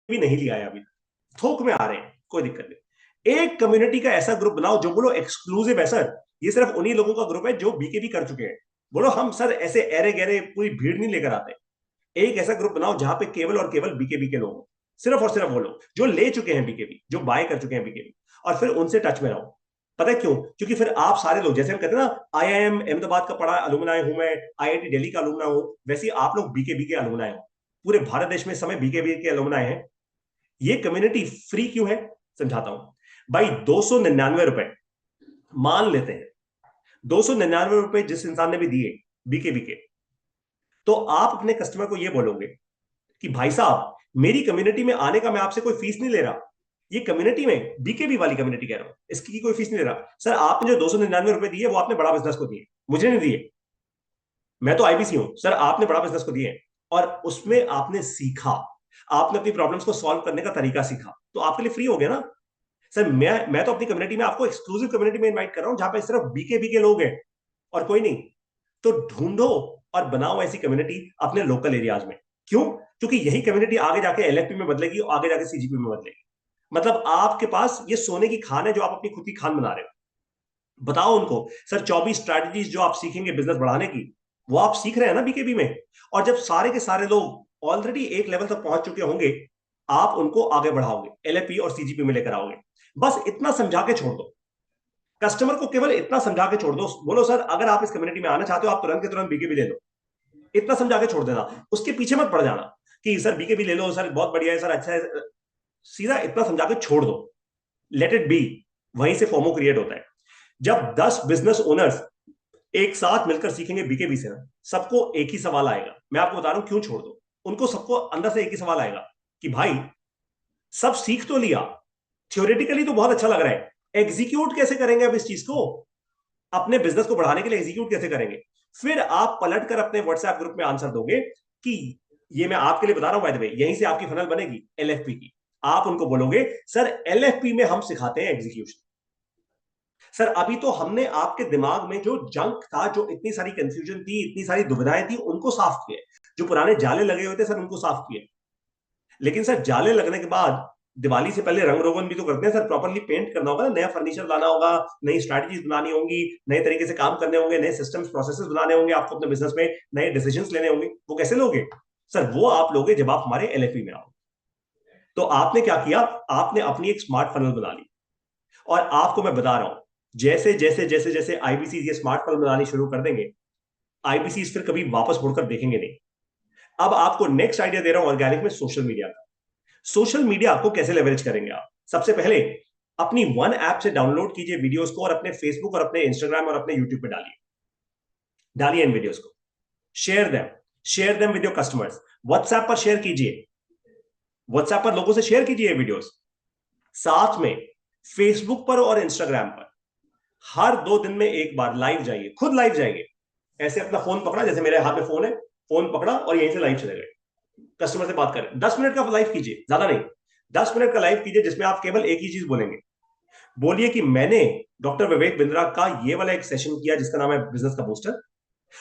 भी नहीं लिया है अभी, थोक में आ रहे हैं, कोई दिक्कत नहीं। एक कम्युनिटी का ऐसा ग्रुप बनाओ जो बोलो एक्सक्लूसिव है सर, ये सिर्फ उन्हीं लोगों का ग्रुप है जो बीकेबी कर चुके हैं। बोलो हम सर ऐसे एरे गहरे पूरी भीड़ नहीं लेकर आते। एक ऐसा ग्रुप बनाओ जहां पे केवल और केवल बीकेबी के लोग हो, सिर्फ और सिर्फ वो लोग जो ले चुके हैं बीकेबी, जो बाय कर चुके हैं बीकेबी, और फिर उनसे टच में रहो। पता है क्यों? क्योंकि फिर आप सारे लोग, जैसे हम कहते हैं ना आईआईएम अहमदाबाद का पढ़ा अलुमनाई हूं मैं, आईआईटी दिल्ली का अलुमना हूं, वैसे ही आप लोग बीकेबी के अलुमनाई हो। पूरे भारत देश में इस समय बीकेबी के अलुमनाई हैं। ये कम्युनिटी फ्री क्यों है, समझाता हूं। भाई 299 रुपए मान लेते हैं, 299 रुपए जिस इंसान ने भी दिए बीकेबी के, तो आप अपने कस्टमर को ये बोलोगे कि भाई साहब मेरी कम्युनिटी में आने का मैं आपसे कोई फीस नहीं ले रहा, ये कम्युनिटी में बीकेबी वाली कम्युनिटी कह रहा हूं, इसकी कोई फीस नहीं ले रहा। सर आपने जो 299 रुपए दिए वो आपने बड़ा बिजनेस को दिए, मुझे नहीं दिए। मैं तो आईबीसी हूं सर, आपने बड़ा बिजनेस को दिए और उसमें आपने सीखा, आपने अपनी प्रॉब्लम्स को सॉल्व करने का तरीका सीखा, तो आपके लिए फ्री हो गया ना। सर मैं तो अपनी कम्युनिटी में आपको एक्सक्लूसिव कम्युनिटी में इनवाइट कर रहा हूं जहां पे सिर्फ बीकेबी के लोग हैं और कोई नहीं। तो ढूंढो और बनाओ ऐसी कम्युनिटी अपने लोकल एरियाज में। क्यों? क्योंकि यही कम्युनिटी आगे जाके एलएफपी में बदलेगी और आगे जाके सीजीपी में बदलेगी। मतलब आपके पास ये सोने की खान है जो आप अपनी खुद की खान बना रहे हो। बताओ उनको सर 24 स्ट्रैटेजीज जो आप सीखेंगे बिजनेस बढ़ाने की, वो आप सीख रहे हैं ना बीकेबी में। और जब सारे के सारे लोग ऑलरेडी एक लेवल तक पहुंच चुके होंगे, आप उनको आगे बढ़ाओगे, एलएपी और सीजीपी में लेकर आओगे। बस इतना समझा के छोड़ दो कस्टमर को, केवल इतना समझा के छोड़ दो। बोलो सर अगर आप इस कम्युनिटी में आना चाहते हो आप तुरंत के तुरंत बीकेबी ले लो, इतना समझा के छोड़ देना। उसके पीछे मत पड़ जाना कि सर बीकेबी ले लो सर, बहुत बढ़िया है सर, अच्छा है। सीधा इतना समझा के छोड़ दो, लेट इट बी। वहीं से फोमो क्रिएट होता है। जब 10 बिजनेस ओनर्स एक साथ मिलकर सीखेंगे बीकेबी से ना, सबको एक ही सवाल आएगा। मैं आपको बता रहा हूं क्यों छोड़ दो। उनको सबको अंदर से एक ही सवाल आएगा कि भाई सब सीख तो लिया, थ्योरेटिकली तो बहुत अच्छा लग रहा है, एग्जीक्यूट कैसे करेंगे अब इस चीज को, अपने बिजनेस को बढ़ाने के लिए एग्जीक्यूट कैसे करेंगे। फिर आप पलट कर अपने व्हाट्सएप ग्रुप में आंसर दोगे कि ये मैं आपके लिए बता रहा हूं बाय द वे, यहीं से आपकी फनल बनेगी एलएफपी की। आप उनको बोलोगे सर एलएफपी में हम सिखाते हैं एग्जीक्यूशन। सर अभी तो हमने आपके दिमाग में जो जंक था, जो इतनी सारी कंफ्यूजन थी, इतनी सारी दुविधाएं थी, उनको साफ किए। जो पुराने जाले लगे हुए थे सर उनको साफ किए। लेकिन सर जाले लगने के बाद दिवाली से पहले रंग रोगन भी तो करते हैं सर, प्रॉपरली पेंट करना होगा ना, नया फर्नीचर लाना होगा, नई स्ट्रैटेजीज बनानी होंगी, नए तरीके से काम करने होंगे, नए सिस्टम्स प्रोसेसेस बनाने होंगे, आपको अपने बिजनेस में नए डिसीजंस लेने होंगे। वो कैसे लोगे सर? वो आप लोगे जब आप हमारे एलएफपी में आओ। तो आपने क्या किया, आपने अपनी एक स्मार्ट फनल बना ली। और आपको मैं बता रहा हूं, जैसे जैसे जैसे जैसे आईबीसी ये स्मार्ट फनल बनानी शुरू कर देंगे, आईबीसी फिर कभी वापस मुड़कर देखेंगे नहीं। अब आपको नेक्स्ट आइडिया दे रहा हूं ऑर्गेनिक में, सोशल मीडिया का। सोशल मीडिया आपको कैसे लेवरेज करेंगे आप? सबसे पहले अपनी वन ऐप से डाउनलोड कीजिए वीडियोस को और अपने फेसबुक और अपने इंस्टाग्राम और अपने यूट्यूब पे डालिए, डालिए इन वीडियोस को। Share them, share them with your customers. WhatsApp पर शेयर कीजिए, व्हाट्सएप पर लोगों से शेयर कीजिए वीडियोस। साथ में फेसबुक पर और इंस्टाग्राम पर हर 2 दिन में एक बार लाइव जाइए, खुद लाइव जाइए। ऐसे अपना फोन पकड़ा, जैसे मेरे हाथ में फोन है, फोन पकड़ा और यहीं से लाइव चले गए, कस्टमर से बात करें। 10 मिनट का लाइव कीजिए, ज्यादा नहीं, 10 मिनट का लाइव कीजिए जिसमें आप केवल एक ही चीज बोलेंगे। बोलिए कि मैंने डॉक्टर विवेक बिंद्रा का ये वाला एक सेशन किया जिसका नाम है बिजनेस का बूस्टर,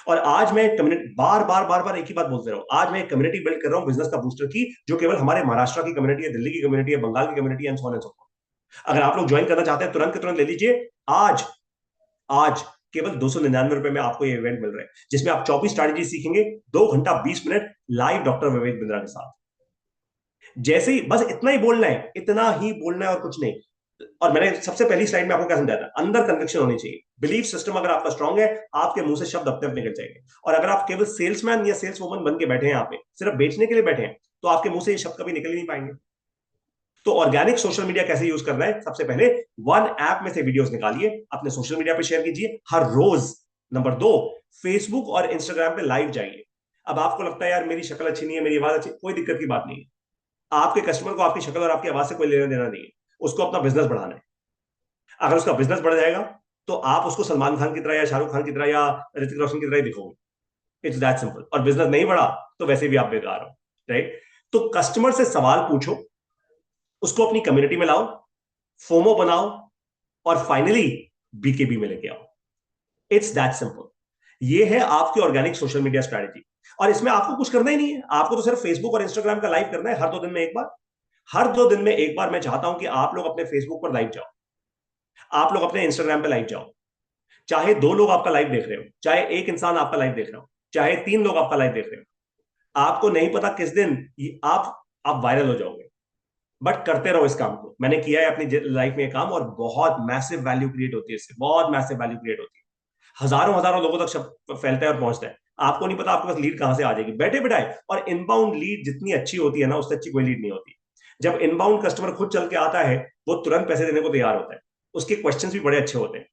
और आज मैं कम्युनिटी, बार बार बार बार एक ही बात बोलते रहो, आज मैं एक कम्युनिटी बिल्ड कर रहा हूं बिजनेस का बूस्टर की, जो केवल हमारे महाराष्ट्र की कम्युनिटी है, दिल्ली की कम्युनिटी है, बंगाल की कम्युनिटी है, and so on and so forth. अगर आप लोग ज्वाइन करना चाहते हैं तुरंत के तुरंत ले लीजिए। आज, आज केवल 299 रुपए में आपको ये इवेंट मिल रहा है जिसमें आप 24 स्ट्रैटेजी सीखेंगे, 2 घंटा 20 minute live doctor Vivek Bindra के साथ। जैसे ही बस इतना ही बोलना है, इतना ही बोलना है और कुछ नहीं। और मैंने सबसे पहली स्लाइड में आपको क्या समझाया था, अंदर कन्विक्शन होनी चाहिए, बिलीफ सिस्टम अगर आपका स्ट्रांग है, आपके मुंह से शब्द अपने आप निकल जाएंगे। और अगर आप केवल सेल्समैन या सेल्स वुमन बन के बैठे हैं, यहाँ पे सिर्फ बेचने के लिए बैठे हैं, तो आपके मुंह से ये शब्द कभी निकल ही नहीं पाएंगे। तो ऑर्गेनिक सोशल मीडिया कैसे यूज करना है? सबसे पहले वन ऐप में से वीडियोस निकालिए, अपने सोशल मीडिया पे शेयर कीजिए हर रोज। नंबर 2, फेसबुक और इंस्टाग्राम पे लाइव जाइए। अब आपको लगता है यार मेरी शक्ल अच्छी नहीं है, मेरी आवाज अच्छी, कोई दिक्कत की बात नहीं है। आपके कस्टमर को आपकी शक्ल और आपकी आवाज से कोई लेना देना नहीं है, उसको अपना बिजनेस बढ़ाना है। अगर उसका बिजनेस बढ़ जाएगा तो आप उसको सलमान खान की तरह या शाहरुख खान की तरह या ऋतिक रोशन की तरह ही दिखोगे। It's that simple. और बिजनेस नहीं बढ़ा तो वैसे भी आप बेकार हो, राइट? तो कस्टमर से सवाल पूछो, उसको अपनी कम्युनिटी में लाओ, फोमो बनाओ, और फाइनली बीकेबी में लेके आओ। It's that simple. ये है आपकी ऑर्गेनिक सोशल मीडिया स्ट्रैटेजी। और इसमें आपको कुछ करना ही नहीं है, आपको तो सिर्फ फेसबुक और इंस्टाग्राम का लाइव करना है हर 2 दिन में एक बार। हर 2 दिन में एक बार मैं चाहता हूं कि आप लोग अपने फेसबुक पर लाइव जाओ, आप लोग अपने इंस्टाग्राम पे लाइव जाओ। चाहे 2 लोग आपका लाइव देख रहे हो, चाहे एक इंसान आपका लाइव देख रहा हो, चाहे 3 लोग आपका लाइव देख रहे हो, आपको नहीं पता किस दिन आप वायरल हो जाओगे। बट करते रहो इस काम को। मैंने किया है अपनी लाइफ में ये काम, और बहुत मैसिव वैल्यू क्रिएट होती है इससे, बहुत मैसिव वैल्यू क्रिएट होती है। हजारों हजारों लोगों तक फैलता है और पहुंचता है। आपको नहीं पता आपके पास लीड कहां से आ जाएगी बैठे बिठाए। और इनबाउंड लीड जितनी अच्छी होती है ना, उससे अच्छी कोई लीड नहीं होती। जब इनबाउंड कस्टमर खुद चल के आता है, वो तुरंत पैसे देने को तैयार होता है। उसके क्वेश्चंस भी बड़े अच्छे होते हैं।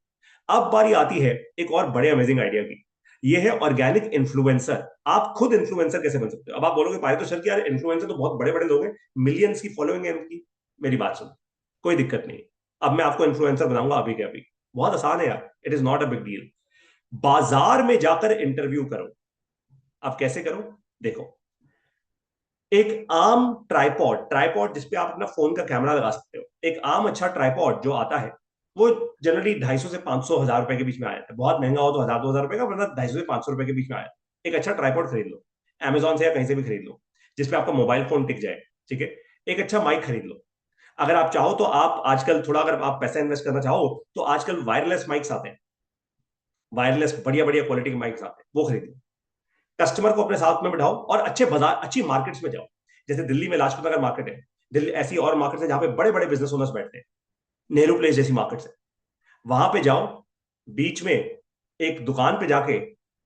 अब बारी आती है एक और बड़े अमेजिंग आइडिया की। ये है ऑर्गेनिक इन्फ्लुएंसर। आप खुद इन्फ्लुएंसर कैसे बन सकते हो? अब आप बोलोगे पारितोष सर कि यार इन्फ्लुएंसर तो बहुत बड़े बड़े लोग हैं, मिलियंस की फॉलोइंग है उनकी। मेरी बात सुनो, कोई दिक्कत नहीं। अब मैं आपको इन्फ्लुएंसर बनाऊंगा अभी के अभी। बहुत आसान है यार, it is not a big deal. बाजार में जाकर इंटरव्यू करो। अब कैसे करो? देखो, एक आम ट्राइपॉड ट्राइपॉड जिसपे आप अपना फोन का कैमरा लगा सकते हो, एक आम अच्छा ट्राइपॉड जो आता है, वो जनरली 250 से 500 हजार रुपए के बीच में आ जाता है। बहुत महंगा हो तो 1000 2000 रुपए का, वरना 250 से 500 रुपए के बीच में आया। एक अच्छा ट्राइपॉड खरीद लो, Amazon से या कहीं से भी खरीद लो, जिसपे आपका मोबाइल फोन टिक जाए। ठीक है। एक अच्छा माइक खरीद लो। अगर आप चाहो तो आप आजकल थोड़ा, अगर आप पैसा इन्वेस्ट करना चाहो, तो आजकल वायरलेस माइक्स आते हैं। वायरलेस बढ़िया बढ़िया क्वालिटी के माइक्स आते हैं, वो खरीद लो। कस्टमर को अपने साथ में बिठाओ और अच्छे बाजार, अच्छी मार्केट्स में जाओ। जैसे दिल्ली में लाजपत नगर मार्केट है, दिल्ली ऐसी और मार्केट्स है जहां पे बड़े बड़े बिजनेस ओनर्स बैठते हैं। नेहरू प्लेस जैसी मार्केट्स है, वहां पे जाओ। बीच में एक दुकान पे जाके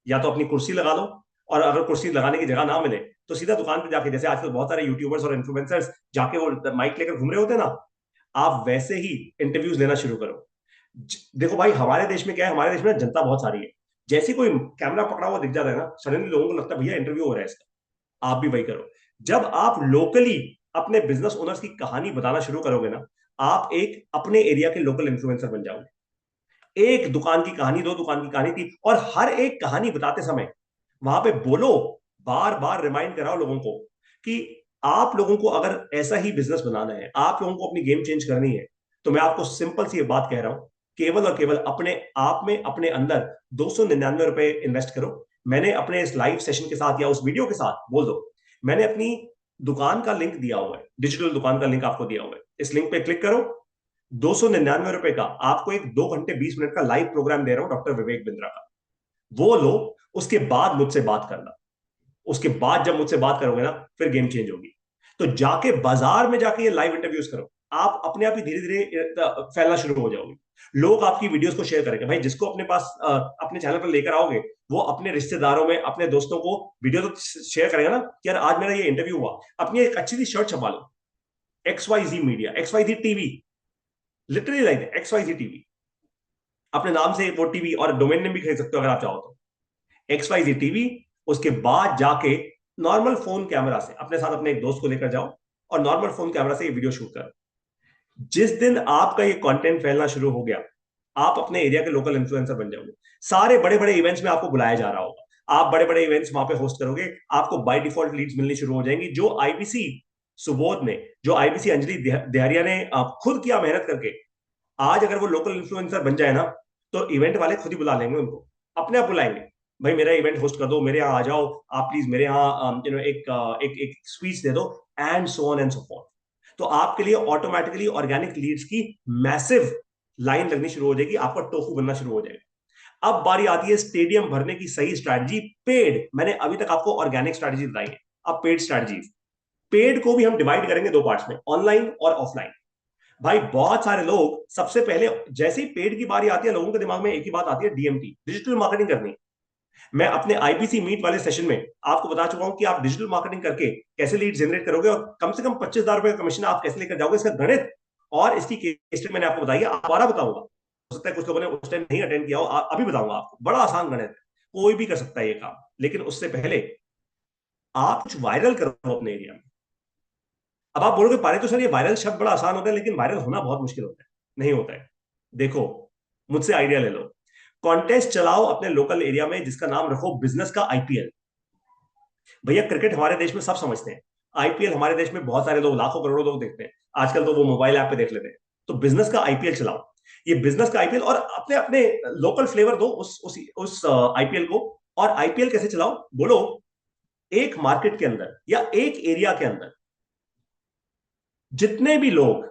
या तो अपनी कुर्सी लगा लो, और अगर कुर्सी लगाने की जगह ना मिले तो सीधा दुकान पे जाके, जैसे आजकल बहुत सारे यूट्यूबर्स और इन्फ्लुएंसर्स जाके वो माइक लेकर घूम रहे होते हैं ना, आप वैसे ही इंटरव्यूज लेना शुरू करो। देखो भाई, हमारे देश में क्या है, हमारे देश में जनता बहुत सारी है। जैसे कोई कैमरा पकड़ा हुआ दिख जाता है ना, सडनली लोगों को लगता है भैया इंटरव्यू हो रहा है इसका। आप भी वही करो। जब आप लोकली अपने बिजनेस ओनर्स की कहानी बताना शुरू करोगे ना, आप एक अपने एरिया के लोकल इन्फ्लुएंसर बन जाओगे। एक दुकान की कहानी, 2 दुकान की कहानी थी, और हर एक कहानी बताते समय वहां पे बोलो, बार बार रिमाइंड कराओ लोगों को कि आप लोगों को अगर ऐसा ही बिजनेस बनाना है, आप लोगों को अपनी गेम चेंज करनी है, तो मैं आपको सिंपल सी ये बात कह रहा हूं, केवल और केवल अपने आप में, अपने अंदर 299 रुपए इन्वेस्ट करो। मैंने अपने इस लाइव सेशन के साथ या उस वीडियो के साथ बोल दो, मैंने अपनी दुकान का लिंक दिया हुआ है, डिजिटल दुकान का लिंक आपको दिया हुआ है। इस लिंक पे क्लिक करो। 299 रुपए का आपको एक 2 घंटे 20 मिनट का लाइव प्रोग्राम दे रहा हूं डॉक्टर विवेक बिंद्रा का। वो लो। उसके बाद मुझसे बात करना। उसके बाद जब मुझसे बात करोगे ना, फिर गेम चेंज होगी। तो जाके बाजार में जाके ये लाइव इंटरव्यूज करो। आप अपने आप ही धीरे धीरे फैलना शुरू हो जाओगे। लोग आपकी वीडियोस को शेयर करेंगे भाई। जिसको अपने पास अपने चैनल पर लेकर आओगे, वो अपने रिश्तेदारों में, अपने दोस्तों को वीडियो तो शेयर करेगा ना कि यार आज मेरा ये इंटरव्यू हुआ। अपनी एक अच्छी सी शर्ट छपा लो, XYZ media, XYZ TV, literally like XYZ TV. अपने नाम से वो टीवी और डोमेन नेम भी खरीद सकते हो अगर आप चाहो तो, XYZ टीवी। उसके बाद जाके नॉर्मल फोन कैमरा से अपने साथ अपने एक दोस्त को लेकर जाओ, और नॉर्मल फोन कैमरा से ये वीडियो शूट करो। जिस दिन आपका ये कंटेंट फैलना शुरू हो गया, आप अपने एरिया के लोकल इन्फ्लुएंसर बन जाओगे। सारे बड़े बड़े इवेंट्स में आपको बुलाया जा रहा होगा, आप बड़े बड़े इवेंट्स वहां पे होस्ट करोगे। आपको बाय डिफॉल्ट लीड्स मिलनी शुरू हो जाएंगी। जो आईबीसी सुबोध ने, जो आईबीसी अंजलि देहरिया ने खुद किया मेहनत करके, आज अगर वो लोकल इन्फ्लुएंसर बन जाए ना, तो इवेंट वाले खुद ही बुला लेंगे उनको, अपने आप बुलाएंगे। भाई मेरा इवेंट होस्ट कर दो, मेरे यहाँ आ जाओ, आप प्लीज मेरे यहाँ एक एक स्पीच दे दो, and so on and so forth. तो आपके लिए ऑटोमेटिकली ऑर्गेनिक लीड्स की मैसिव लाइन लगनी शुरू हो जाएगी, आपका टोफू बनना शुरू हो जाएगा। अब बारी आती है स्टेडियम भरने की सही स्ट्रैटेजी, पेड। मैंने अभी तक आपको ऑर्गेनिक स्ट्रैटेजी बताई है, अब पेड स्ट्रैटेजीज। पेड को भी हम डिवाइड करेंगे 2 पार्ट्स में, ऑनलाइन और ऑफलाइन। भाई बहुत सारे लोग सबसे पहले, जैसे ही पेड की बारी आती है, लोगों के दिमाग में एक ही बात आती है, DMT, डिजिटल मार्केटिंग करनी। मैं अपने आईपीसी मीट वाले सेशन में आपको बता चुका हूं कि आप डिजिटल मार्केटिंग करके कैसे लीड जनरेट करोगे, और कम से कम 25,000 रुपए का कमीशन आप कैसे लेकर जाओगे। इसका गणित और इसकी केस स्टडी मैंने आपको बताई है, दोबारा बताऊंगा। हो सकता है कुछ लोगों ने उस टाइम नहीं अटेंड किया हो, अभी बताऊंगा आपको। बड़ा आसान गणित है, कोई भी कर सकता है ये काम। लेकिन उससे पहले आप कुछ वायरल करो अपने एरिया में। अब आप बोलोगे पारे तो सर ये वायरल शब्द बड़ा आसान होता है, लेकिन वायरल होना बहुत मुश्किल होता है। नहीं होता है। देखो, मुझसे आइडिया ले लो। कॉन्टेस्ट चलाओ अपने लोकल एरिया में, जिसका नाम रखो बिजनेस का IPL। भैया क्रिकेट हमारे देश में सब समझते हैं, IPL हमारे देश में बहुत सारे लोग, लाखों करोड़ों लोग देखते हैं। आजकल तो वो मोबाइल ऐप पे देख लेते हैं। तो बिजनेस का IPL चलाओ। ये बिजनेस का IPL, और अपने अपने लोकल फ्लेवर दो उस IPL को। और IPL कैसे चलाओ? बोलो, एक मार्केट के अंदर या एक एरिया के अंदर जितने भी लोग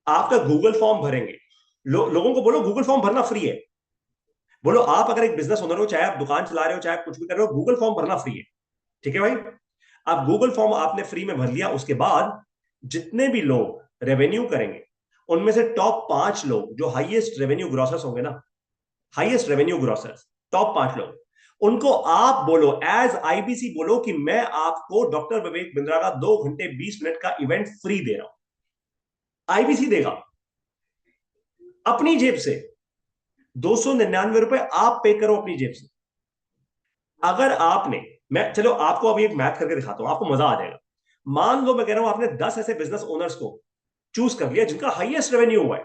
आपका गूगल फॉर्म भरेंगे, लोगों को बोलो गूगल फॉर्म भरना फ्री है। बोलो आप अगर एक बिजनेस ओनर हो, चाहे आप दुकान चला रहे हो, चाहे आप कुछ भी कर रहे हो, गूगल फॉर्म भरना फ्री है। ठीक है भाई। अब गूगल फॉर्म आपने फ्री में भर लिया, उसके बाद जितने भी लोग रेवेन्यू करेंगे, उनमें से टॉप 5 लोग जो हाईएस्ट रेवेन्यू ग्रॉसर्स होंगे ना, हाईएस्ट रेवेन्यू ग्रॉसर्स, टॉप 5 लोग, उनको आप बोलो, एज आईबीसी बोलो कि मैं आपको डॉक्टर विवेक बिंद्रा का 2 घंटे 20 मिनट का इवेंट फ्री दे रहा हूं। आईबीसी देगा अपनी जेब से। 299 रुपए आप पे करो अपनी जेब से। अगर आपने, मैं चलो आपको अभी एक मैथ करके दिखाता हूं, आपको मजा आ जाएगा। मान लो मैं कह रहा हूं आपने 10 ऐसे बिजनेस ओनर्स को चूज कर लिया जिनका हाईएस्ट रेवेन्यू हुआ है,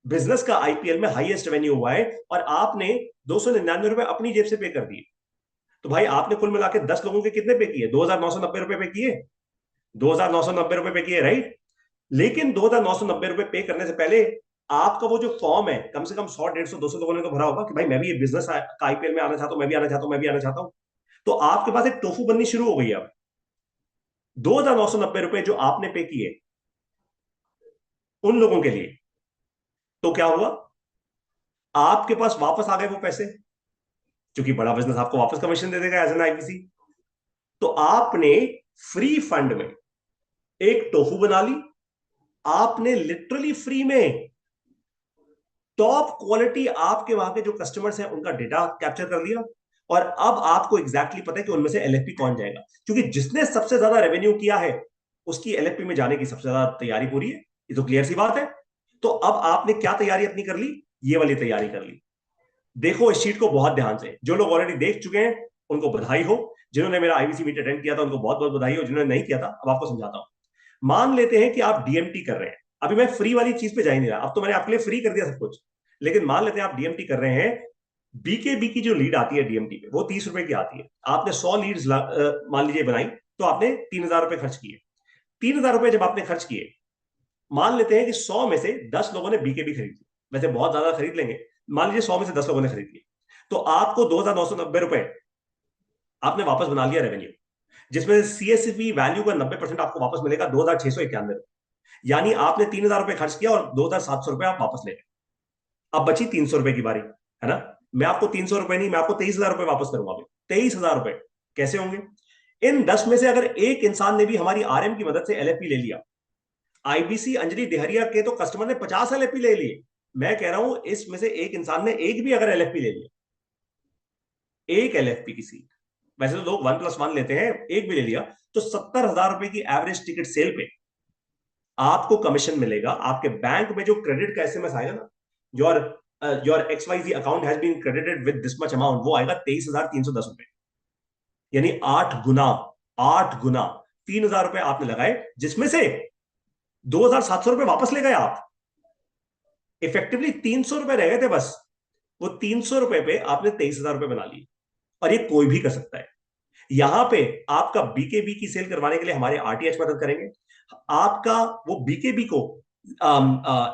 बिजनेस का आईपीएल में हाईएस्ट रेवेन्यू हुआ है, और आपने 299 रुपए अपनी जेब से पे कर दिए। तो भाई आपने कुल मिला के 10 लोगों के कितने पे किए? 2,990 रुपए पे किए। 2,990 रुपए पे किए, राइट। लेकिन 2,990 रुपए पे करने से पहले आपका वो जो फॉर्म है, कम से कम 100, 150, 200 लोगों ने तो भरा होगा कि भाई मैं भी ये बिजनेस का आईपीएल में आना चाहता हूं, मैं भी आना चाहता हूं, मैं भी आना चाहता हूं। तो आपके पास एक टोफू बननी शुरू हो गई है अब। 2,990 रुपए जो आपने पे किए उन लोगों के लिए, तो क्या हुआ? आपके पास वापस आ गए वो पैसे, क्योंकि बड़ा बिजनेस आपको वापस कमीशन दे देगा एज एन आईबीसी। तो आपने फ्री फंड में एक टोफू बना ली। आपने लिटरली फ्री में टॉप क्वालिटी आपके वहां के जो कस्टमर्स हैं उनका डेटा कैप्चर कर लिया। और अब आपको एग्जैक्टली पता है कि उनमें से एलएफपी कौन जाएगा, क्योंकि जिसने सबसे ज्यादा रेवेन्यू किया है उसकी एलएफपी में जाने की सबसे ज्यादा तैयारी पूरी है। ये तो क्लियर सी बात है। तो अब आपने क्या तैयारी अपनी कर ली? ये वाली तैयारी कर ली। देखो इस शीट को बहुत ध्यान से, जो लोग ऑलरेडी देख चुके हैं उनको बधाई हो, जिन्होंने मेरा आईबीसी मीट अटेंड किया था उनको बहुत बहुत बधाई हो, जिन्होंने नहीं किया था अब आपको समझाता हूं। मान लेते हैं कि आप डीएमटी कर रहे हैं। अभी मैं फ्री वाली चीज पे जा ही नहीं रहा, अब तो मैंने आपके लिए फ्री कर दिया सब कुछ। लेकिन मान लेते हैं आप डीएमटी कर रहे हैं। बीकेबी की जो लीड आती है डीएमटी पे वो 30 रुपए की आती है। आपने 100 लीड्स मान लीजिए बनाई, तो आपने 3,000 रुपए खर्च किए। 3,000 रुपए जब आपने खर्च किए, मान लेते हैं कि 100 में से 10 लोगों ने बीकेबी खरीद ली। वैसे बहुत ज्यादा खरीद लेंगे, मान लीजिए 100 में से 10 लोगों ने खरीद ली। तो आपको 2,990 रुपए आपने वापस बना लिया रेवेन्यू, जिसमें सीएसवी वैल्यू का 90% आपको वापस मिलेगा, 2,691। यानी आपने 3,000 रुपए खर्च किया और 2,700 रुपए आप वापस ले गए। अब बची 300 रुपए की बारी, है ना। मैं आपको 300 रुपए नहीं, मैं आपको 23,000 रुपए वापस करूंगा अभी। 23,000 रुपए कैसे होंगे? इन 10 में से अगर एक इंसान ने भी हमारी आरएम की मदद से एलएफपी ले लिया, आईबीसी अंजलि देहरिया के तो कस्टमर ने 50 एलएफपी ले लिए। मैं कह रहा हूं इसमें से एक इंसान ने एक भी अगर एलएफपी ले लिया, एक एलएफपी की सीट, वैसे तो लोग 1+1 लेते हैं, एक भी ले लिया, तो 70,000 रुपए की एवरेज टिकट सेल पे आपको कमीशन मिलेगा। आपके बैंक में जो क्रेडिट का एसएमएस आएगा ना, your your XYZ account has been credited with this much amount, वो आएगा 23,310 रुपए। यानी 8 गुना, 8 गुना। 3,000 रुपए आपने लगाए, जिसमें से 2,700 रुपए वापस ले गए आप। इफेक्टिवली 300 रुपए रह गए थे बस। वो 300 रुपए पे आपने 23,000 रुपए बना लिए। और ये कोई भी कर सकता है। यहां पे आपका बीकेबी की सेल करवाने के लिए हमारे आरटीएच मदद करेंगे। आपका वो बीकेबी को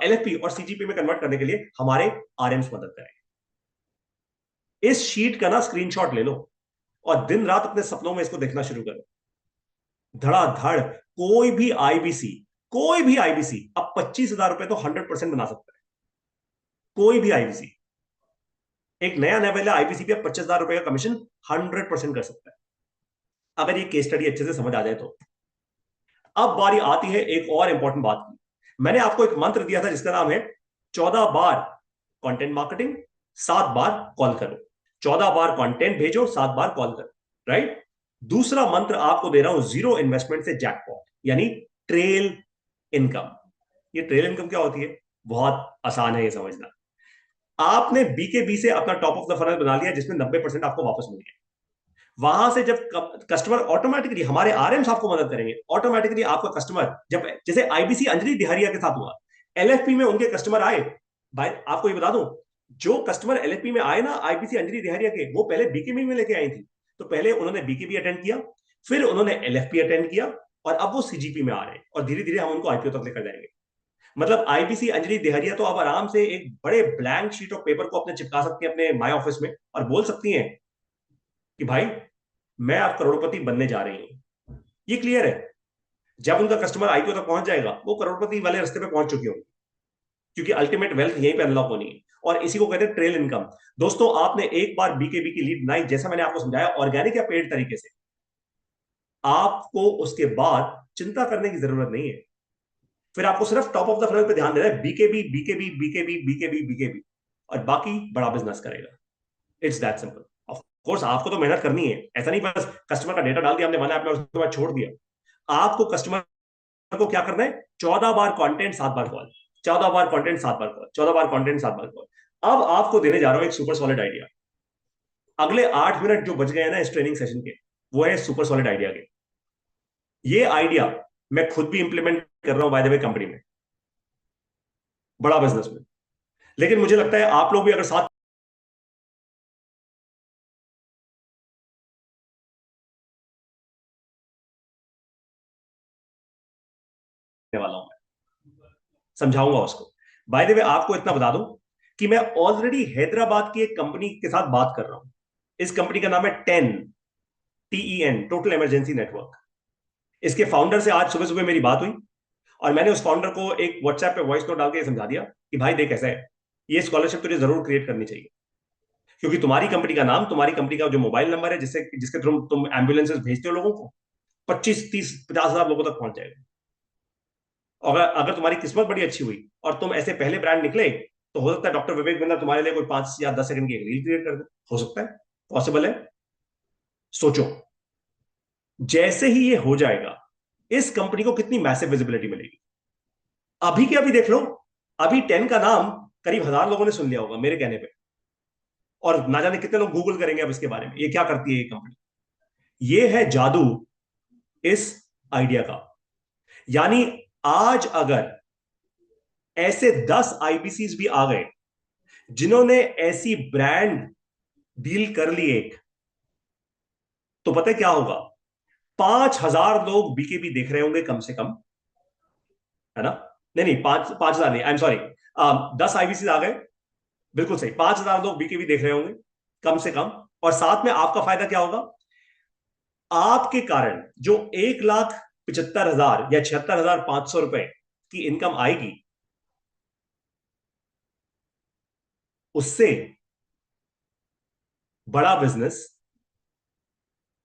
एलएफपी और सीजीपी में कन्वर्ट करने के लिए हमारे आरएम्स मदद करेंगे। इस शीट का ना स्क्रीनशॉट ले लो और दिन रात अपने सपनों में इसको देखना शुरू करो। धड़ाधड़ कोई भी आईबीसी अब 25,000 रुपए तो 100% बना सकता है। कोई भी आईबीसी, एक नया लेवल है आईबीसी पे 25,000 रुपए का कमीशन 100% कर सकता है, अगर ये केस स्टडी अच्छे से समझ आ जाए तो। अब बारी आती है एक और इंपॉर्टेंट बात की। मैंने आपको एक मंत्र दिया था जिसका नाम है 14 बार कंटेंट मार्केटिंग, 7 बार कॉल करो। 14 बार कंटेंट भेजो, 7 बार कॉल करो, राइट। दूसरा मंत्र आपको दे रहा हूं, जीरो इन्वेस्टमेंट से जैकपॉट, यानी ट्रेल इनकम। ये ट्रेल इनकम क्या होती है? बहुत आसान है ये समझना। आपने बीके बी से अपना टॉप ऑफ द फनल बना लिया, जिसमें 90% आपको वापस मिल गया। वहां से जब कस्टमर ऑटोमेटिकली, हमारे आरएम्स आपको मदद करेंगे, ऑटोमेटिकली आपका कस्टमर, जब जैसे आईबीसी अंजलि दिहारिया के साथ हुआ, एलएफपी में उनके कस्टमर आए। भाई आपको ये बता दूं, जो कस्टमर एलएफपी में आए ना आईबीसी अंजलि दिहारिया के, वो पहले बीकेबी में लेके आई थी। तो पहले उन्होंने बीकेबी अटेंड किया, फिर उन्होंने एलएफपी अटेंड किया, और अब वो सीजीपी में आ रहे हैं, और धीरे धीरे हम उनको आईपीओ तक लेकर जाएंगे। मतलब आईबीसी अंजलि देहरिया तो अब आराम से एक बड़े ब्लैंक शीट ऑफ पेपर को अपने चिपका सकती हैं अपने माई ऑफिस में, और बोल सकती हैं कि भाई मैं आप करोड़पति बनने जा रही हूं। ये क्लियर है। जब उनका कस्टमर आईपीओ तक पहुंच जाएगा वो करोड़पति वाले रास्ते पे पहुंच चुके होंगे, क्योंकि अल्टीमेट वेल्थ यहीं पे अनलॉक होनी है। और इसी को कहते हैं ट्रेल इनकम। दोस्तों, आपने एक बार बीकेबी की लीड बनाई, जैसा मैंने आपको समझाया, ऑर्गेनिक या पेड तरीके से, आपको उसके बाद चिंता करने की जरूरत नहीं है। फिर आपको सिर्फ टॉप ऑफ द फनल पे ध्यान देना है, BKB BKB BKB BKB BKB, और बाकी बड़ा बिजनेस करेगा। It's that simple. Of course आपको तो मेहनत करनी है, ऐसा नहीं बस कस्टमर का डेटा डाल दिया हमने, बना आपने उसके बाद छोड़ दिया। आपको कस्टमर को क्या करना है, 14 बार कंटेंट 7 बार कॉल, 14 बार कंटेंट 7 बार कॉल, 14 बार कंटेंट 7 बार कॉल। अब आपको देने जा रहा हूं एक सुपर सॉलिड आइडिया। अगले 8 मिनट जो बच गए हैं ना इस ट्रेनिंग सेशन के, वो है सुपर सॉलिड आइडिया के। ये आइडिया मैं खुद भी इंप्लीमेंट कर रहा हूं बाय द वे कंपनी में, बड़ा बिजनेस में। लेकिन मुझे लगता है आप लोग भी अगर साथ वाला हूं, समझाऊंगा उसको। बाय द वे आपको इतना बता दूं कि मैं ऑलरेडी हैदराबाद की एक कंपनी के साथ बात कर रहा हूं। इस कंपनी का नाम है TEN, टोटल इमरजेंसी नेटवर्क। इसके फाउंडर से आज सुबह सुबह मेरी बात हुई, और मैंने उस फाउंडर को एक व्हाट्सएप पे वॉइस नोट डाल के समझा दिया कि भाई देख ऐसा है, ये स्कॉलरशिप तुझे जरूर क्रिएट करनी चाहिए, क्योंकि तुम्हारी कंपनी का नाम, तुम्हारी कंपनी का जो मोबाइल नंबर है जिससे जिसके थ्रू तुम एम्बुलेंसेस भेजते हो लोगों को, 25, 30, 50 हजार लोगों तक पहुंच जाएगा। और अगर अगर तुम्हारी किस्मत बड़ी अच्छी हुई और तुम ऐसे पहले ब्रांड निकले, तो हो सकता है डॉक्टर विवेक बिंदा तुम्हारे लिए कोई 5 या 10 सेकंड की एक रील क्रिएट कर दे। हो सकता है, पॉसिबल है। सोचो, जैसे ही ये हो जाएगा, इस कंपनी को कितनी मैसिव विजिबिलिटी मिलेगी। अभी के अभी देख लो, अभी 10 का नाम करीब 1000 लोगों ने सुन लिया होगा मेरे कहने पे, और ना जाने कितने लोग गूगल करेंगे अब इसके बारे में, ये क्या करती है ये कंपनी। ये है जादू इस आइडिया का। यानी आज अगर ऐसे 10 IBCs भी आ गए जिन्होंने ऐसी ब्रांड डील कर ली एक, तो पता है क्या होगा, 5000 लोग बीकेबी देख रहे होंगे कम से कम, है ना? नहीं नहीं, 5,000 नहीं, आई एम सॉरी, 10 IBCs आ गए, बिल्कुल सही, 5000 लोग बीकेबी देख रहे होंगे कम से कम। और साथ में आपका फायदा क्या होगा, आपके कारण जो 1,75,000 या 76,500 रुपए की इनकम आएगी, उससे बड़ा बिजनेस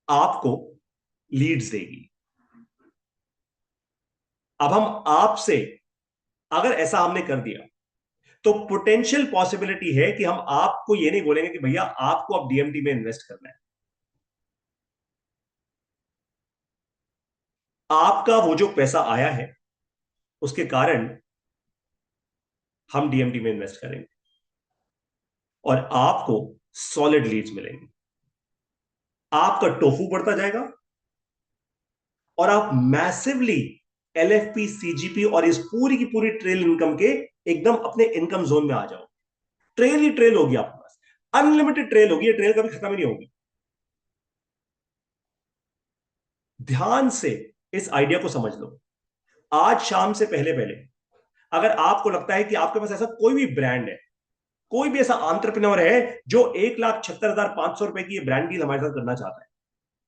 आपको लीड्स देगी। अब हम आपसे, अगर ऐसा हमने कर दिया, तो पोटेंशियल पॉसिबिलिटी है कि हम आपको ये नहीं बोलेंगे कि भैया आपको अब डीएमटी में इन्वेस्ट करना है। आपका वो जो पैसा आया है, उसके कारण हम डीएमटी में इन्वेस्ट करेंगे, और आपको सॉलिड लीड्स मिलेंगे, आपका टोफू बढ़ता जाएगा, और आप मैसिवली LFP CGP और इस पूरी की पूरी ट्रेल इनकम के एकदम अपने इनकम जोन में आ जाओ। ट्रेल ही ट्रेल होगी आपके पास, अनलिमिटेड ट्रेल होगी, ये ट्रेल कभी खत्म ही नहीं होगी। ध्यान से इस आइडिया को समझ लो। आज शाम से पहले पहले अगर आपको लगता है कि आपके पास ऐसा कोई भी ब्रांड है, कोई भी ऐसा एंटरप्रेन्योर है जो 1,76,500 रुपए की ये ब्रांड डील हमारे साथ करना चाहता है,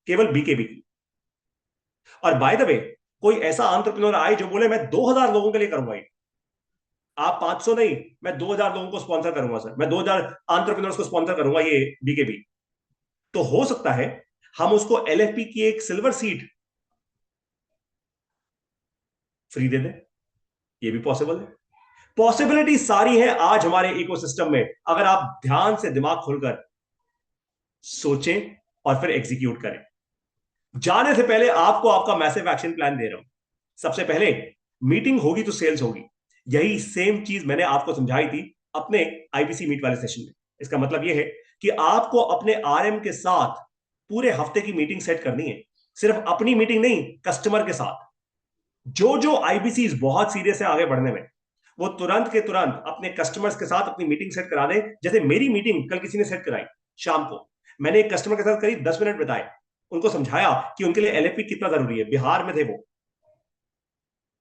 केवल बीकेबी की, और बाय द वे कोई ऐसा एंटरप्रेन्योर आए जो बोले मैं 2,000 लोगों के लिए करूंगा ये, आप 500 नहीं, मैं 2,000 लोगों को स्पॉन्सर करूंगा सर, मैं 2,000 एंटरप्रेन्योर्स को स्पॉन्सर करूंगा ये बीकेबी, तो हो सकता है हम उसको LFP की एक सिल्वर सीट फ्री दे दें। ये भी पॉसिबल है। पॉसिबिलिटी सारी है आज हमारे इकोसिस्टम में, अगर आप ध्यान से दिमाग खोलकर सोचें और फिर एग्जीक्यूट करें। जाने से पहले आपको आपका मैसिव एक्शन प्लान दे रहा हूं। सबसे पहले, मीटिंग होगी तो सेल्स होगी। यही सेम चीज मैंने आपको समझाई थी अपने IBC मीट वाले सेशन में। इसका मतलब यह है कि आपको अपने RM के साथ पूरे हफ्ते की मीटिंग सेट करनी है, सिर्फ अपनी मीटिंग नहीं, कस्टमर के साथ। जो जो IBC बहुत सीरियस है आगे बढ़ने में, वो तुरंत के तुरंत अपने कस्टमर्स के साथ अपनी मीटिंग सेट करा दे। जैसे मेरी मीटिंग कल किसी ने सेट कराई शाम को, मैंने एक कस्टमर के साथ करीब 10 मिनट बिताए, उनको समझाया कि उनके लिए LFP कितना जरूरी है। बिहार में थे वो,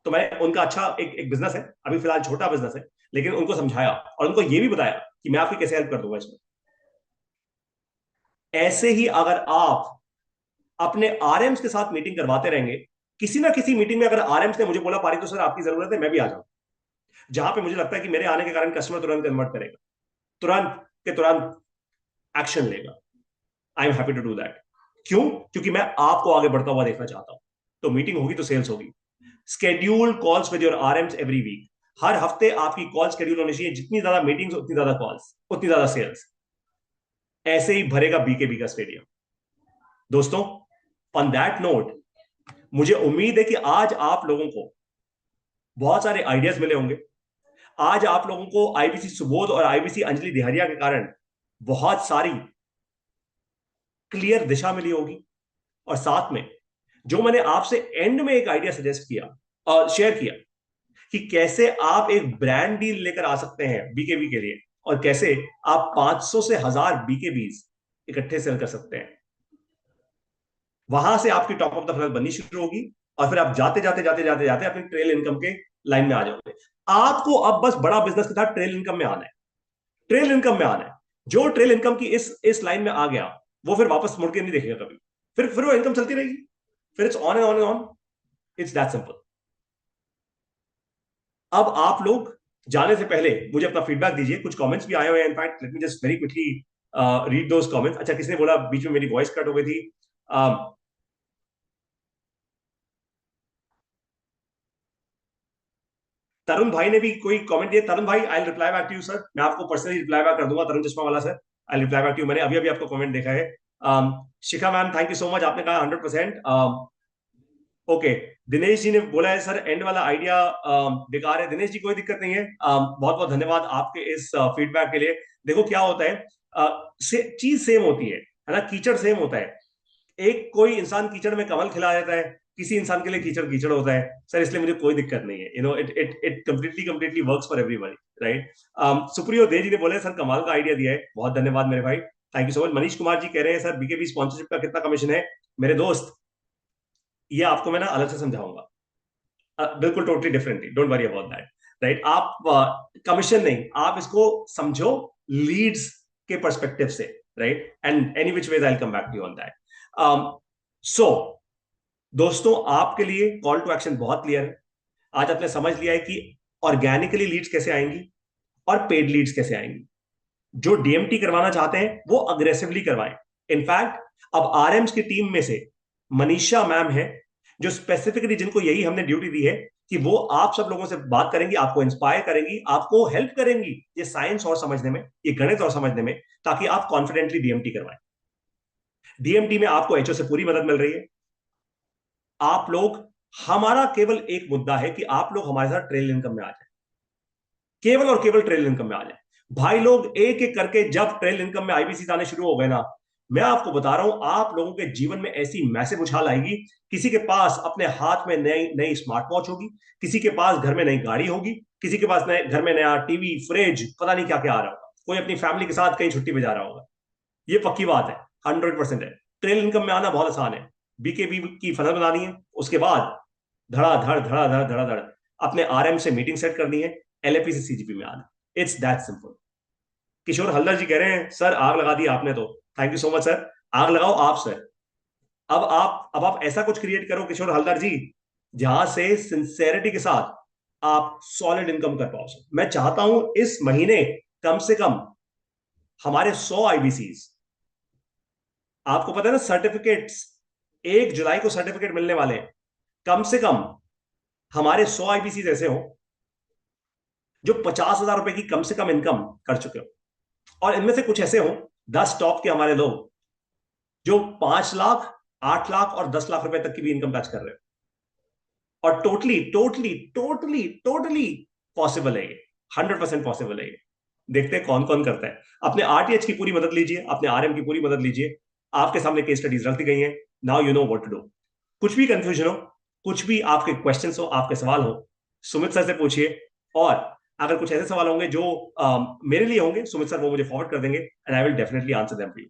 तो मैं उनका अच्छा एक बिजनेस है, अभी फिलहाल छोटा बिजनेस है, लेकिन उनको समझाया और उनको यह भी बताया कि मैं आपकी कैसे हेल्प कर दूंगा इसमें। ऐसे ही अगर आप अपने RMs के साथ मीटिंग करवाते रहेंगे, किसी ना किसी मीटिंग में अगर आरएम्स ने मुझे बोला पारी तो सर आपकी जरूरत है, मैं भी आ जाऊं, जहां पे मुझे लगता है कि मेरे आने के कारण कस्टमर तुरंत कन्वर्ट करेगा, तुरंत के तुरंत एक्शन लेगा, I am happy to do that. क्यों? क्योंकि मैं आपको आगे बढ़ता हुआ देखना चाहता हूं। तो मीटिंग होगी तो सेल्स होगी। Schedule calls with your RMs every week. हर हफ्ते आपकी कॉल शेड्यूल होनी चाहिए, जितनी ज्यादा मीटिंग्स उतनी ज्यादा कॉल्स उतनी ज्यादा सेल्स। ऐसे ही भरेगा बीकेबी का स्टेडियम। दोस्तों, ऑन दैट नोट, मुझे उम्मीद है कि आज आप लोगों को बहुत सारे आइडियाज मिले होंगे। आज आप लोगों को आईबीसी सुबोध और आईबीसी अंजलि दिहरिया के कारण बहुत सारी क्लियर दिशा मिली होगी। और साथ में जो मैंने आपसे एंड में एक आइडिया सजेस्ट किया और शेयर किया कि कैसे आप एक ब्रांड डील लेकर आ सकते हैं बीकेबी के लिए, और कैसे आप 500 से 1000 बीकेबीज इकट्ठे सेल कर सकते हैं, वहां से आपकी टॉप ऑफ द फनल बननी शुरू होगी। और फिर आप जाते जाते जाते जाते जाते अपनी ट्रेल इनकम के लाइन में आ जाओगे। आपको अब बस बड़ा बिजनेस के साथ ट्रेल इनकम में आना है, ट्रेल इनकम में आना है। जो ट्रेल इनकम की इस लाइन में आ गया, वो फिर वापस मुड़ के नहीं देखेगा कभी। फिर वो इनकम चलती रहेगी, फिर it's on and on and on. It's that simple. अब आप लोग जाने से पहले मुझे अपना फीडबैक दीजिए। कुछ कमेंट्स भी आए हुए हैं, in fact let me just very quickly read दोस कमेंट्स। अच्छा, किसी ने बोला बीच में मेरी वॉइस कट हो गई थी। तरुण भाई ने भी कोई कमेंट दिया। तरुण भाई, I reply back to you sir, मैं आपको पर्सनली रिप्लाई बैक कर दूंगा, तरुण चश्मा वाला sir. I reply back to you, मैंने अभी अभी आपको कमेंट देखा है। Shikha ma'am, thank you so much, आपने कहा 100%। ओके, दिनेश जी ने बोला है सर एंड वाला आइडिया बेकार है। दिनेश जी, कोई दिक्कत नहीं है, बहुत बहुत धन्यवाद आपके इस फीडबैक के लिए। देखो क्या होता है, चीज सेम होती है ना, कीचड़ सेम होता है। एक कोई इंसान कीचड़ में कमल खिला देता है, किसी इंसान के लिए कीचड़ कीचड़ होता है सर, इसलिए मुझे कोई दिक्कत नहीं है। You know, it it it completely completely works for everybody, right. Supriyo De ji ने बोले सर कमाल का आइडिया दिया है, बहुत धन्यवाद मेरे भाई, thank you so much. Manish Kumar ji कह रहे हैं सर बीकेबी स्पॉन्सरशिप का कितना कमीशन है? मेरे दोस्त, ये आपको मैं ना अलग से समझाऊंगा, बिल्कुल totally differently, don't worry about that, right. आप कमीशन नहीं, आप इसको समझो लीड्स के पर्सपेक्टिव से, right. And any which ways I will come back to you on that. So दोस्तों, आपके लिए कॉल टू एक्शन बहुत क्लियर है। आज आपने समझ लिया है कि ऑर्गेनिकली लीड्स कैसे आएंगी और पेड लीड्स कैसे आएंगी। जो डीएमटी करवाना चाहते हैं वो अग्रेसिवली करवाएं। इनफैक्ट अब आरएम्स की टीम में से मनीषा मैम है, जो स्पेसिफिकली जिनको यही हमने ड्यूटी दी है कि वो आप सब लोगों से बात करेंगी, आपको इंस्पायर करेंगी, आपको हेल्प करेंगी ये साइंस और समझने में, ये गणित और समझने में, ताकि आप कॉन्फिडेंटली डीएमटी करवाएं। डीएमटी में आपको एचओ से पूरी मदद मिल रही है। आप लोग, हमारा केवल एक मुद्दा है कि आप लोग हमारे साथ ट्रेल इनकम में आ जाए, केवल और केवल ट्रेल इनकम में आ जाए। भाई लोग एक एक करके जब ट्रेल इनकम में आईबीसी आने शुरू हो गए ना, मैं आपको बता रहा हूं, आप लोगों के जीवन में ऐसी मैसिव उछाल आएगी। किसी के पास अपने हाथ में नई नई स्मार्ट वॉच होगी, किसी के पास घर में नई गाड़ी होगी, किसी के पास नए घर में नया टीवी, फ्रिज, पता नहीं क्या क्या आ रहा होगा, कोई अपनी फैमिली के साथ कहीं छुट्टी पे जा रहा होगा। ये पक्की बात है, 100% है। ट्रेल इनकम में आना बहुत आसान है। बीकेबी की फनल बनानी है, उसके बाद धड़ाधड़ धड़ाधड़ धड़ाधड़ अपने आरएम से मीटिंग सेट करनी है, एलएपी से सीजीपी में आना। It's that simple. Kishore Haldar ji कह रहे हैं सर आग लगा दी आपने तो, thank you so much sir. आग लगाओ आप सर। अब आप ऐसा कुछ क्रिएट करो किशोर हल्दर जी, जहां से सिंसेरिटी के साथ आप सॉलिड इनकम कर पाओ सर। मैं चाहता हूं इस महीने कम से कम हमारे 100 आईबीसीज, आपको पता है ना सर्टिफिकेट्स, 1 जुलाई को सर्टिफिकेट मिलने वाले हैं, कम से कम हमारे 100 आईबीसी ऐसे हो जो 50,000 रुपए की कम से कम इनकम कर चुके हो। और इनमें से कुछ ऐसे हो 10 टॉप के हमारे लोग जो 5 लाख, 8 लाख और 10 लाख रुपए तक की भी इनकम टच कर रहे हो। और totally totally totally totally possible है ये, 100% पॉसिबल है ये। देखते हैं कौन कौन करता है। अपने आरटीएच की पूरी मदद लीजिए, अपने आरएम की पूरी मदद लीजिए। आपके सामने केस स्टडीज रख दी गई हैं, now you know what to do. कुछ भी कंफ्यूजन हो, कुछ भी आपके क्वेश्चंस हो, आपके सवाल हो, सुमित सर से पूछिए। और अगर कुछ ऐसे सवाल होंगे जो मेरे लिए होंगे, सुमित सर वो मुझे फॉरवर्ड कर देंगे, and I will definitely answer them for you.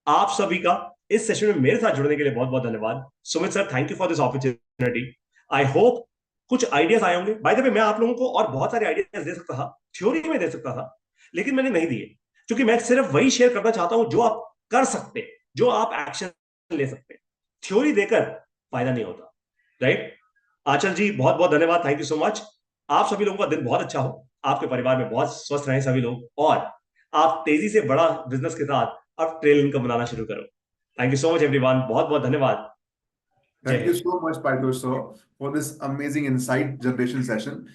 आप सभी का इस सेशन में मेरे साथ जुड़ने के लिए बहुत बहुत धन्यवाद। Sumit sir, thank you for this opportunity. I hope कुछ आइडियाज आए होंगे। बाय द वे, मैं आप लोगों को और बहुत सारे आइडियाज दे सकता था, थ्योरी में दे सकता था, लेकिन मैंने नहीं दिए, क्योंकि मैं सिर्फ वही शेयर करना चाहता हूं जो आप कर सकते, जो आप एक्शन ले सकते। थ्योरी देकर फायदा नहीं होता। राइट। आंचल जी बहुत बहुत धन्यवाद, थैंक यू सो मच। आप सभी लोगों का दिन बहुत अच्छा हो, आपके परिवार में बहुत स्वस्थ रहें सभी लोग, और आप तेजी से बड़ा बिजनेस के साथ अब ट्रेल इनकम बनाना शुरू करो। Thank you so much everyone, बहुत बहुत धन्यवाद। जय thank you Hind. So much पाइटो sir for this amazing insight generation session.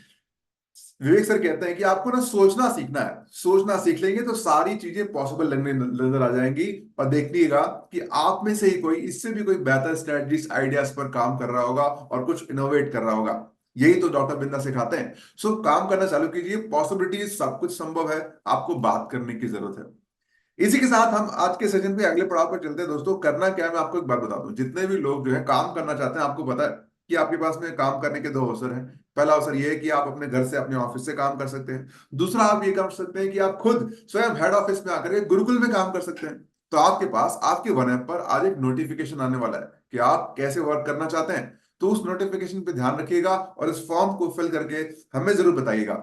Vivek sir कहते हैं कि आपको ना सोचना सीखना है, सोचना सीख लेंगे तो सारी चीजें पॉसिबल लगने नजर आ जाएंगी। और देखिएगा कि आप में से ही कोई इससे भी कोई बेहतर स्ट्रेटजीज आइडियाज पर काम कर रहा होगा और कुछ इनोवेट कर रहा होगा। यही तो डॉक्टर बिंदा सिखाते हैं। सो काम करना चालू कीजिए, पॉसिबिलिटीज सब कुछ संभव है, आपको बात करने की जरूरत है। इसी के साथ हम आज के सेशन पे अगले पड़ाव पर चलते हैं। दोस्तों करना क्या है, मैं आपको एक बात बता दूं, जितने भी लोग जो है काम करना चाहते हैं, आपको पता है कि आपके पास में काम करने के दो अवसर हैं। पहला अवसर यह है कि आप अपने घर से अपने ऑफिस से काम कर सकते हैं। दूसरा आप ये कर सकते हैं कि आप खुद स्वयं हेड ऑफिस में आकर के गुरुकुल में काम कर सकते हैं। तो आपके पास आपके वन ऐप पर आज एक नोटिफिकेशन आने वाला है कि आप कैसे वर्क करना चाहते हैं। तो उस नोटिफिकेशन पे ध्यान रखिएगा और इस फॉर्म को फिल करके हमें जरूर बताइएगा।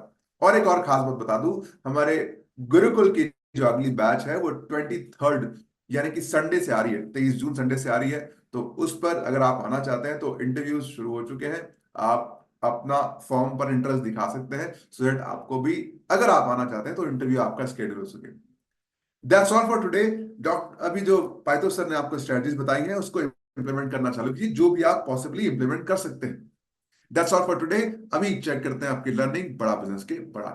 और एक और खास बात बता दूं, हमारे गुरुकुल की जो अगली बैच है वो 23rd यानी कि संडे से आ रही है, 23 जून संडे से आ रही है। तो उस पर अगर आप आना चाहते हैं तो इंटरव्यूज शुरू हो चुके हैं। आप अपना फॉर्म पर इंटरेस्ट दिखा सकते हैं सो दैट आपको भी, अगर आप आना चाहते हैं तो इंटरव्यू आपका स्केड्यूल हो सके। That's all for today. Doctor अभी जो पाइथो सर ने आपको स्ट्रेटजीज बताई हैं उसको इंप्लीमेंट करना चालू कीजिए, जो भी आप पॉसिबली इंप्लीमेंट कर सकते हैं। That's all for today. अभी चेक करते हैं आपकी लर्निंग बड़ा बिजनेस के बड़ा